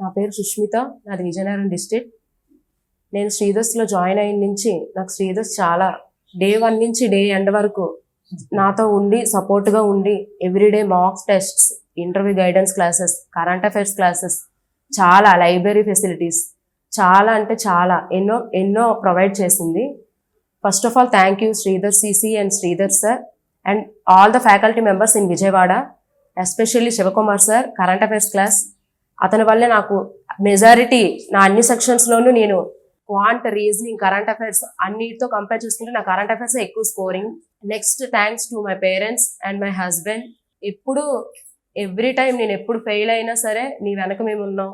నా పేరు సుష్మిత, నాది విజయనగరం డిస్ట్రిక్ట్. నేను శ్రీధర్స్లో జాయిన్ అయిన నుంచి నాకు శ్రీధర్స్ చాలా డే 1 నుంచి డే ఎండ్ వరకు నాతో ఉండి సపోర్ట్గా ఉండి everyday mock tests, interview guidance classes, current affairs classes, చాలా లైబ్రరీ ఫెసిలిటీస్, చాలా అంటే చాలా ఎన్నో ఎన్నో ప్రొవైడ్ చేసింది. First of all thank you Sridhar CC and Sridhar sir and all the faculty members in Vijayawada, especially Sivakumar sir current affairs class. అతని వల్లే నాకు మెజారిటీ నా అన్ని సెక్షన్స్లోనూ నేను క్వాంట్, రీజనింగ్, కరెంట్ అఫైర్స్ అన్నిటితో కంపేర్ చేసుకుంటే నా కరెంట్ అఫైర్స్ ఎక్కువ scoring. Next thanks to my parents and my husband. ఎప్పుడు ఎవ్రీ టైం నేను ఎప్పుడు ఫెయిల్ అయినా సరే నీ వెనక మేము ఉన్నాం,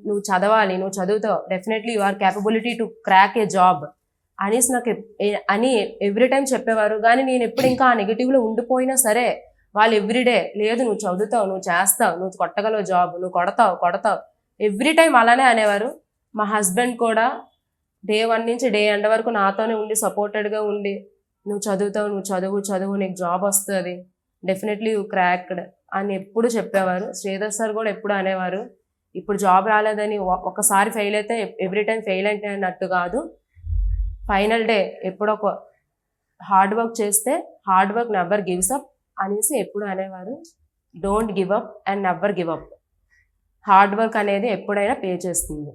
నువ్వు చదవాలి, నువ్వు చదువుతావు, definitely you are capability to crack a job అనేసి నాకు అని ఎవ్రీ టైం చెప్పేవారు. కానీ నేను ఎప్పుడు ఇంకా ఆ నెగిటివ్లో ఉండిపోయినా సరే వాళ్ళు ఎవ్రీడే లేదు నువ్వు చదువుతావు, నువ్వు చేస్తావు, నువ్వు కొట్టగలవు జాబ్, నువ్వు కొడతావు ఎవ్రీ టైం అలానే అనేవారు. మా హస్బెండ్ కూడా డే 1 నుంచి డే ఎండ్ వరకు నాతోనే ఉండి సపోర్టెడ్గా ఉండి నువ్వు చదువుతావు, నువ్వు చదువు నీకు జాబ్ వస్తుంది, డెఫినెట్లీ యూ క్రాక్డ్ అని ఎప్పుడు చెప్పేవారు. శ్రీధర్ సార్ కూడా ఎప్పుడు అనేవారు, ఇప్పుడు జాబ్ రాలేదని ఒకసారి ఫెయిల్ అయితే ఎవ్రీ టైం ఫెయిల్ అయితే అన్నట్టు కాదు, ఫైనల్ డే ఎప్పుడో ఒక హార్డ్ వర్క్ చేస్తే hard work never gives up అనేసి ఎప్పుడు అనేవారు. Don't give up and never give up. Hard work అనేది ఎప్పుడైనా పే చేస్తుంది.